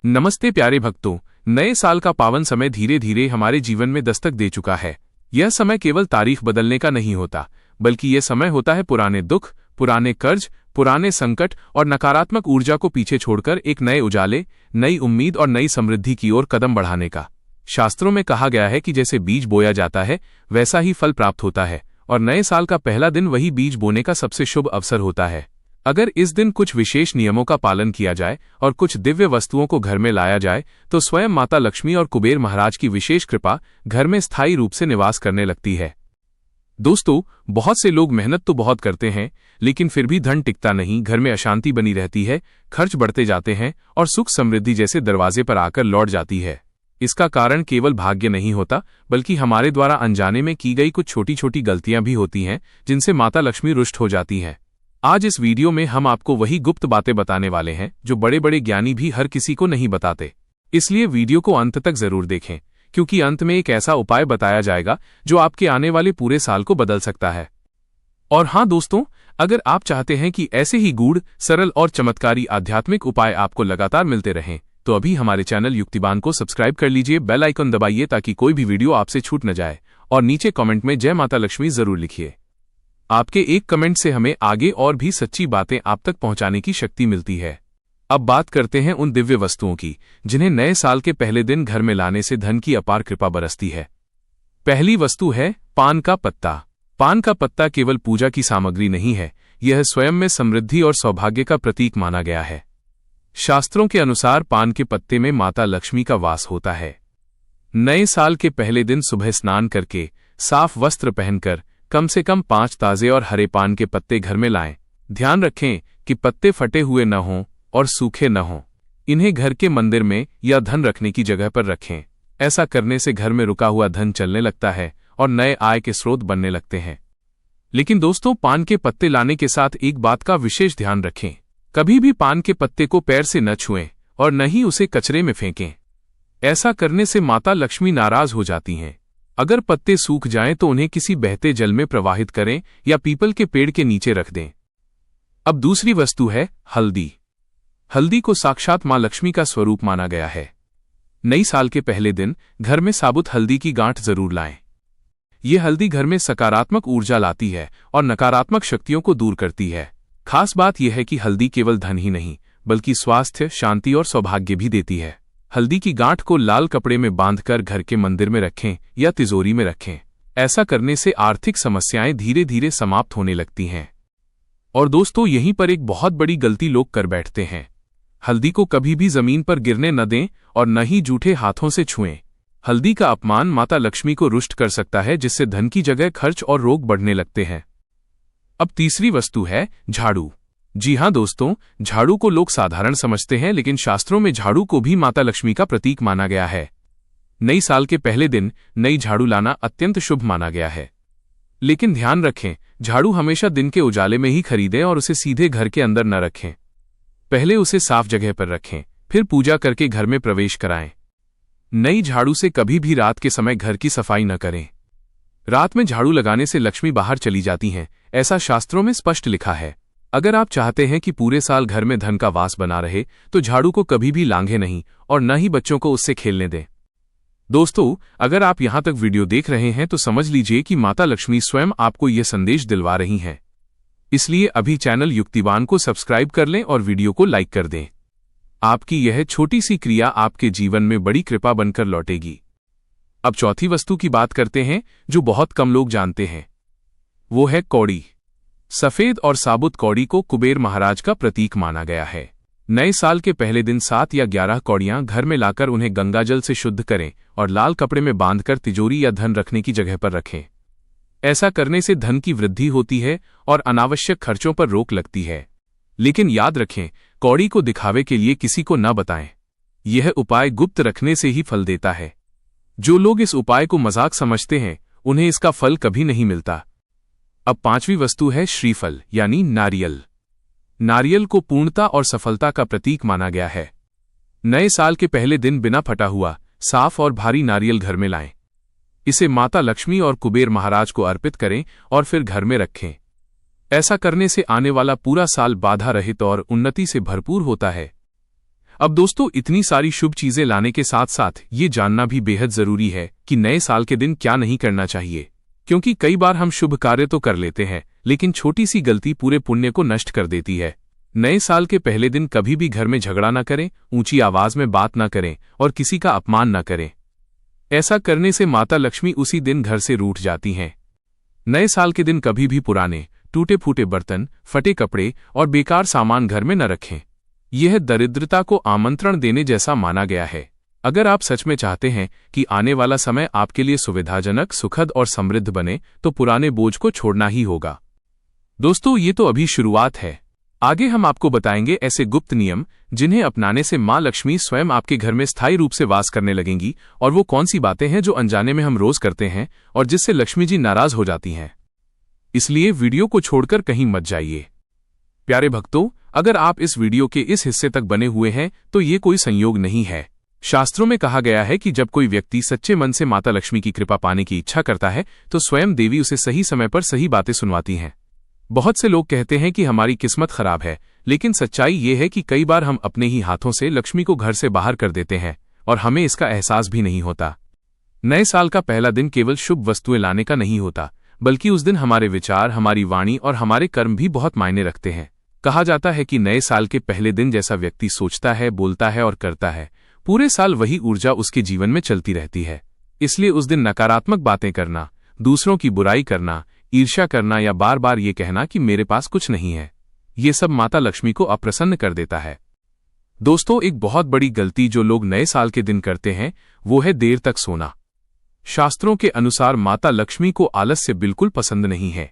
नमस्ते प्यारे भक्तों, नए साल का पावन समय धीरे धीरे हमारे जीवन में दस्तक दे चुका है। यह समय केवल तारीख बदलने का नहीं होता, बल्कि यह समय होता है पुराने दुख, पुराने कर्ज, पुराने संकट और नकारात्मक ऊर्जा को पीछे छोड़कर एक नए उजाले, नई उम्मीद और नई समृद्धि की ओर कदम बढ़ाने का। शास्त्रों में कहा गया है कि जैसे बीज बोया जाता है वैसा ही फल प्राप्त होता है, और नए साल का पहला दिन वही बीज बोने का सबसे शुभ अवसर होता है। अगर इस दिन कुछ विशेष नियमों का पालन किया जाए और कुछ दिव्य वस्तुओं को घर में लाया जाए तो स्वयं माता लक्ष्मी और कुबेर महाराज की विशेष कृपा घर में स्थायी रूप से निवास करने लगती है। दोस्तों, बहुत से लोग मेहनत तो बहुत करते हैं, लेकिन फिर भी धन टिकता नहीं, घर में अशांति बनी रहती है, खर्च बढ़ते जाते हैं और सुख समृद्धि जैसे दरवाजे पर आकर लौट जाती है। इसका कारण केवल भाग्य नहीं होता, बल्कि हमारे द्वारा अनजाने में की गई कुछ छोटी छोटी गलतियां भी होती हैं, जिनसे माता लक्ष्मी रुष्ट हो जाती हैं। आज इस वीडियो में हम आपको वही गुप्त बातें बताने वाले हैं जो बड़े बड़े ज्ञानी भी हर किसी को नहीं बताते। इसलिए वीडियो को अंत तक जरूर देखें, क्योंकि अंत में एक ऐसा उपाय बताया जाएगा जो आपके आने वाले पूरे साल को बदल सकता है। और हाँ दोस्तों, अगर आप चाहते हैं कि ऐसे ही गूढ़, सरल और चमत्कारी आध्यात्मिक उपाय आपको लगातार मिलते रहें, तो अभी हमारे चैनल युक्तिबान को सब्सक्राइब कर लीजिए, बेल आइकन दबाइए ताकि कोई भी वीडियो आपसे छूट न जाए, और नीचे कमेंट में जय माता लक्ष्मी जरूर लिखिए। आपके एक कमेंट से हमें आगे और भी सच्ची बातें आप तक पहुंचाने की शक्ति मिलती है। अब बात करते हैं उन दिव्य वस्तुओं की जिन्हें नए साल के पहले दिन घर में लाने से धन की अपार कृपा बरसती है। पहली वस्तु है पान का पत्ता। पान का पत्ता केवल पूजा की सामग्री नहीं है, यह स्वयं में समृद्धि और सौभाग्य का प्रतीक माना गया है। शास्त्रों के अनुसार पान के पत्ते में माता लक्ष्मी का वास होता है। नए साल के पहले दिन सुबह स्नान करके साफ वस्त्र पहनकर कम से कम 5 ताजे और हरे पान के पत्ते घर में लाएं। ध्यान रखें कि पत्ते फटे हुए न हों और सूखे न हों। इन्हें घर के मंदिर में या धन रखने की जगह पर रखें। ऐसा करने से घर में रुका हुआ धन चलने लगता है और नए आय के स्रोत बनने लगते हैं। लेकिन दोस्तों, पान के पत्ते लाने के साथ एक बात का विशेष ध्यान रखें। कभी भी पान के पत्ते को पैर से न छुएं और न ही उसे कचरे में फेंकें। ऐसा करने से माता लक्ष्मी नाराज हो जाती हैं। अगर पत्ते सूख जाएं तो उन्हें किसी बहते जल में प्रवाहित करें या पीपल के पेड़ के नीचे रख दें। अब दूसरी वस्तु है हल्दी। हल्दी को साक्षात मां लक्ष्मी का स्वरूप माना गया है। नई साल के पहले दिन घर में साबुत हल्दी की गांठ जरूर लाएं। यह हल्दी घर में सकारात्मक ऊर्जा लाती है और नकारात्मक शक्तियों को दूर करती है। खास बात यह है कि हल्दी केवल धन ही नहीं, बल्कि स्वास्थ्य, शांति और सौभाग्य भी देती है। हल्दी की गांठ को लाल कपड़े में बांधकर घर के मंदिर में रखें या तिजोरी में रखें। ऐसा करने से आर्थिक समस्याएं धीरे धीरे समाप्त होने लगती हैं। और दोस्तों, यहीं पर एक बहुत बड़ी गलती लोग कर बैठते हैं। हल्दी को कभी भी जमीन पर गिरने न दें और न ही जूठे हाथों से छुएं। हल्दी का अपमान माता लक्ष्मी को रुष्ट कर सकता है, जिससे धन की जगह खर्च और रोग बढ़ने लगते हैं। अब तीसरी वस्तु है झाड़ू। जी हाँ दोस्तों, झाड़ू को लोग साधारण समझते हैं, लेकिन शास्त्रों में झाड़ू को भी माता लक्ष्मी का प्रतीक माना गया है। नई साल के पहले दिन नई झाड़ू लाना अत्यंत शुभ माना गया है। लेकिन ध्यान रखें, झाड़ू हमेशा दिन के उजाले में ही खरीदें और उसे सीधे घर के अंदर न रखें। पहले उसे साफ जगह पर रखें, फिर पूजा करके घर में प्रवेश कराएं। नई झाड़ू से कभी भी रात के समय घर की सफाई न करें। रात में झाड़ू लगाने से लक्ष्मी बाहर चली जाती हैं, ऐसा शास्त्रों में स्पष्ट लिखा है। अगर आप चाहते हैं कि पूरे साल घर में धन का वास बना रहे, तो झाड़ू को कभी भी लांघे नहीं और न ही बच्चों को उससे खेलने दें। दोस्तों, अगर आप यहां तक वीडियो देख रहे हैं तो समझ लीजिए कि माता लक्ष्मी स्वयं आपको यह संदेश दिलवा रही हैं। इसलिए अभी चैनल युक्तिबान को सब्सक्राइब कर लें और वीडियो को लाइक कर दें। आपकी यह छोटी सी क्रिया आपके जीवन में बड़ी कृपा बनकर लौटेगी। अब चौथी वस्तु की बात करते हैं जो बहुत कम लोग जानते हैं। वो है कौड़ी। सफेद और साबुत कौड़ी को कुबेर महाराज का प्रतीक माना गया है। नए साल के पहले दिन 7 या 11 कौड़ियां घर में लाकर उन्हें गंगाजल से शुद्ध करें और लाल कपड़े में बांधकर तिजोरी या धन रखने की जगह पर रखें। ऐसा करने से धन की वृद्धि होती है और अनावश्यक खर्चों पर रोक लगती है। लेकिन याद रखें, कौड़ी को दिखावे के लिए किसी को न बताएं। यह उपाय गुप्त रखने से ही फल देता है। जो लोग इस उपाय को मजाक समझते हैं, उन्हें इसका फल कभी नहीं मिलता। अब पांचवी वस्तु है श्रीफल यानी नारियल। नारियल को पूर्णता और सफलता का प्रतीक माना गया है। नए साल के पहले दिन बिना फटा हुआ, साफ और भारी नारियल घर में लाएं। इसे माता लक्ष्मी और कुबेर महाराज को अर्पित करें और फिर घर में रखें। ऐसा करने से आने वाला पूरा साल बाधा रहित और उन्नति से भरपूर होता है। अब दोस्तों, इतनी सारी शुभ चीजें लाने के साथ साथ ये जानना भी बेहद जरूरी है कि नए साल के दिन क्या नहीं करना चाहिए, क्योंकि कई बार हम शुभ कार्य तो कर लेते हैं लेकिन छोटी सी गलती पूरे पुण्य को नष्ट कर देती है। नए साल के पहले दिन कभी भी घर में झगड़ा न करें, ऊंची आवाज में बात न करें और किसी का अपमान न करें। ऐसा करने से माता लक्ष्मी उसी दिन घर से रूठ जाती हैं। नए साल के दिन कभी भी पुराने टूटे फूटे बर्तन, फटे कपड़े और बेकार सामान घर में न रखें। यह दरिद्रता को आमंत्रण देने जैसा माना गया है। अगर आप सच में चाहते हैं कि आने वाला समय आपके लिए सुविधाजनक, सुखद और समृद्ध बने, तो पुराने बोझ को छोड़ना ही होगा। दोस्तों, ये तो अभी शुरुआत है। आगे हम आपको बताएंगे ऐसे गुप्त नियम जिन्हें अपनाने से मां लक्ष्मी स्वयं आपके घर में स्थायी रूप से वास करने लगेंगी, और वो कौन सी बातें हैं जो अनजाने में हम रोज करते हैं और जिससे लक्ष्मी जी नाराज हो जाती हैं। इसलिए वीडियो को छोड़कर कहीं मत जाइए। प्यारे भक्तों, अगर आप इस वीडियो के इस हिस्से तक बने हुए हैं तो ये कोई संयोग नहीं है। शास्त्रों में कहा गया है कि जब कोई व्यक्ति सच्चे मन से माता लक्ष्मी की कृपा पाने की इच्छा करता है तो स्वयं देवी उसे सही समय पर सही बातें सुनवाती हैं। बहुत से लोग कहते हैं कि हमारी किस्मत खराब है, लेकिन सच्चाई ये है कि कई बार हम अपने ही हाथों से लक्ष्मी को घर से बाहर कर देते हैं और हमें इसका एहसास भी नहीं होता। नए साल का पहला दिन केवल शुभ वस्तुएं लाने का नहीं होता, बल्कि उस दिन हमारे विचार, हमारी वाणी और हमारे कर्म भी बहुत मायने रखते हैं। कहा जाता है कि नए साल के पहले दिन जैसा व्यक्ति सोचता है, बोलता है और करता है, पूरे साल वही ऊर्जा उसके जीवन में चलती रहती है। इसलिए उस दिन नकारात्मक बातें करना, दूसरों की बुराई करना, ईर्ष्या करना या बार बार ये कहना कि मेरे पास कुछ नहीं है, ये सब माता लक्ष्मी को अप्रसन्न कर देता है। दोस्तों, एक बहुत बड़ी गलती जो लोग नए साल के दिन करते हैं वो है देर तक सोना। शास्त्रों के अनुसार माता लक्ष्मी को आलस्य बिल्कुल पसंद नहीं है।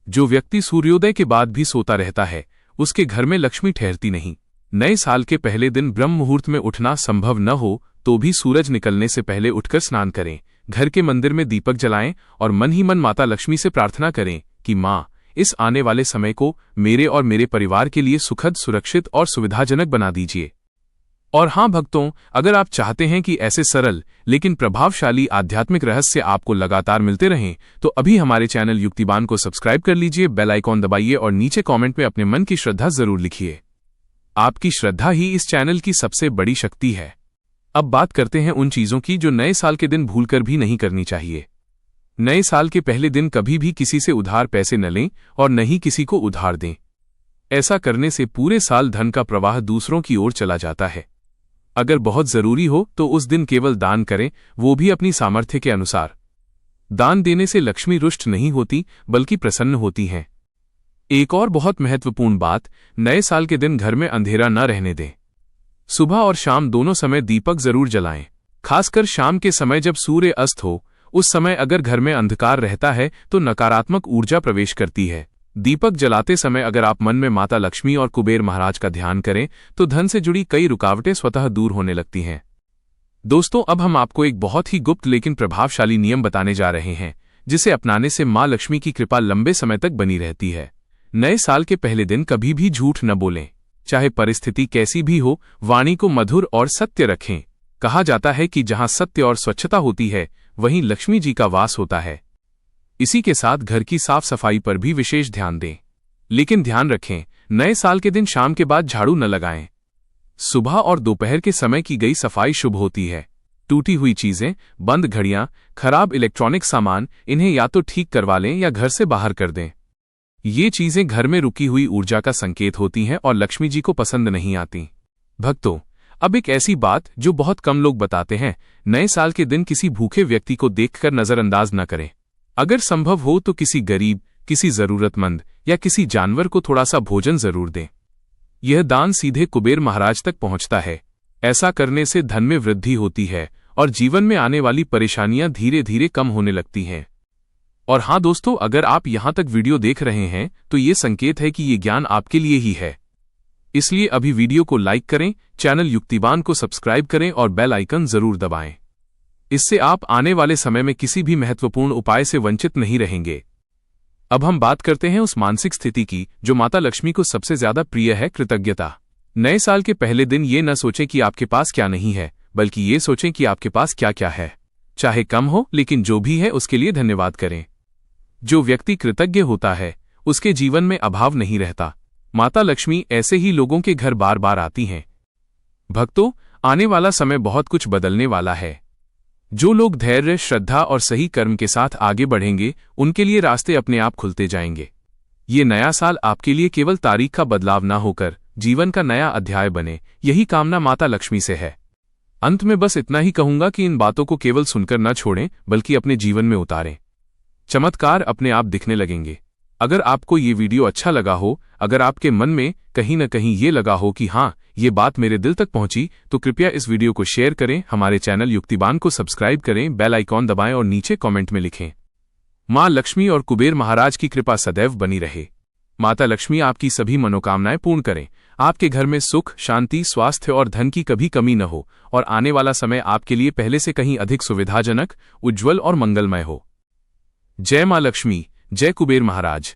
जो व्यक्ति सूर्योदय के बाद भी सोता रहता है उसके घर में लक्ष्मी ठहरती नहीं। नए साल के पहले दिन ब्रह्म मुहूर्त में उठना संभव न हो तो भी सूरज निकलने से पहले उठकर स्नान करें, घर के मंदिर में दीपक जलाएं और मन ही मन माता लक्ष्मी से प्रार्थना करें कि मां, इस आने वाले समय को मेरे और मेरे परिवार के लिए सुखद, सुरक्षित और सुविधाजनक बना दीजिए। और हाँ भक्तों, अगर आप चाहते हैं कि ऐसे सरल लेकिन प्रभावशाली आध्यात्मिक रहस्य आपको लगातार मिलते रहें तो अभी हमारे चैनल युक्तिबान को सब्सक्राइब कर लीजिए, बेल आइकॉन दबाइए और नीचे कमेंट में अपने मन की श्रद्धा जरूर लिखिए। आपकी श्रद्धा ही इस चैनल की सबसे बड़ी शक्ति है। अब बात करते हैं उन चीजों की जो नए साल के दिन भूलकर भी नहीं करनी चाहिए। नए साल के पहले दिन कभी भी किसी से उधार पैसे न लें और न ही किसी को उधार दें। ऐसा करने से पूरे साल धन का प्रवाह दूसरों की ओर चला जाता है। अगर बहुत जरूरी हो तो उस दिन केवल दान करें, वो भी अपनी सामर्थ्य के अनुसार। दान देने से लक्ष्मी रुष्ट नहीं होती बल्कि प्रसन्न होती हैं। एक और बहुत महत्वपूर्ण बात, नए साल के दिन घर में अंधेरा न रहने दें। सुबह और शाम दोनों समय दीपक जरूर जलाएं। खासकर शाम के समय जब सूर्य अस्त हो, उस समय अगर घर में अंधकार रहता है तो नकारात्मक ऊर्जा प्रवेश करती है। दीपक जलाते समय अगर आप मन में माता लक्ष्मी और कुबेर महाराज का ध्यान करें तो धन से जुड़ी कई रुकावटें स्वतः दूर होने लगती हैं। दोस्तों, अब हम आपको एक बहुत ही गुप्त लेकिन प्रभावशाली नियम बताने जा रहे हैं जिसे अपनाने से मां लक्ष्मी की कृपा लंबे समय तक बनी रहती है। नए साल के पहले दिन कभी भी झूठ न बोलें। चाहे परिस्थिति कैसी भी हो, वाणी को मधुर और सत्य रखें। कहा जाता है कि जहां सत्य और स्वच्छता होती है वहीं लक्ष्मी जी का वास होता है। इसी के साथ घर की साफ सफाई पर भी विशेष ध्यान दें। लेकिन ध्यान रखें, नए साल के दिन शाम के बाद झाड़ू न लगाएं। सुबह और दोपहर के समय की गई सफाई शुभ होती है। टूटी हुई चीजें, बंद घड़ियां, खराब इलेक्ट्रॉनिक सामान, इन्हें या तो ठीक करवा लें या घर से बाहर कर दें। ये चीजें घर में रुकी हुई ऊर्जा का संकेत होती हैं और लक्ष्मी जी को पसंद नहीं आती। भक्तों, अब एक ऐसी बात जो बहुत कम लोग बताते हैं, नए साल के दिन किसी भूखे व्यक्ति को देखकर नजरअंदाज न करें। अगर संभव हो तो किसी गरीब, किसी जरूरतमंद या किसी जानवर को थोड़ा सा भोजन जरूर दें। यह दान सीधे कुबेर महाराज तक पहुंचता है। ऐसा करने से धन में वृद्धि होती है और जीवन में आने वाली परेशानियां धीरे धीरे कम होने लगती हैं। और हाँ दोस्तों, अगर आप यहां तक वीडियो देख रहे हैं तो ये संकेत है कि ये ज्ञान आपके लिए ही है। इसलिए अभी वीडियो को लाइक करें, चैनल युक्तिबान को सब्सक्राइब करें और बेल आइकन जरूर दबाएं। इससे आप आने वाले समय में किसी भी महत्वपूर्ण उपाय से वंचित नहीं रहेंगे। अब हम बात करते हैं उस मानसिक स्थिति की जो माता लक्ष्मी को सबसे ज्यादा प्रिय है, कृतज्ञता। नए साल के पहले दिन ये न सोचें कि आपके पास क्या नहीं है, बल्कि ये सोचें कि आपके पास क्या क्या है। चाहे कम हो, लेकिन जो भी है उसके लिए धन्यवाद करें। जो व्यक्ति कृतज्ञ होता है उसके जीवन में अभाव नहीं रहता। माता लक्ष्मी ऐसे ही लोगों के घर बार बार आती हैं। भक्तों, आने वाला समय बहुत कुछ बदलने वाला है। जो लोग धैर्य, श्रद्धा और सही कर्म के साथ आगे बढ़ेंगे, उनके लिए रास्ते अपने आप खुलते जाएंगे। ये नया साल आपके लिए केवल तारीख का बदलाव ना होकर जीवन का नया अध्याय बने, यही कामना माता लक्ष्मी से है। अंत में बस इतना ही कहूंगा कि इन बातों को केवल सुनकर न छोड़ें, बल्कि अपने जीवन में उतारें। चमत्कार अपने आप दिखने लगेंगे। अगर आपको ये वीडियो अच्छा लगा हो, अगर आपके मन में कहीं न कहीं ये लगा हो कि हाँ, ये बात मेरे दिल तक पहुंची, तो कृपया इस वीडियो को शेयर करें, हमारे चैनल युक्तिबान को सब्सक्राइब करें, बेल आइकॉन दबाएं और नीचे कमेंट में लिखें। मां लक्ष्मी और कुबेर महाराज की कृपा सदैव बनी रहे। माता लक्ष्मी आपकी सभी मनोकामनाएं पूर्ण करें, आपके घर में सुख, शांति, स्वास्थ्य और धन की कभी कमी न हो, और आने वाला समय आपके लिए पहले से कहीं अधिक सुविधाजनक, उज्ज्वल और मंगलमय हो। जय मां लक्ष्मी, जय कुबेर महाराज।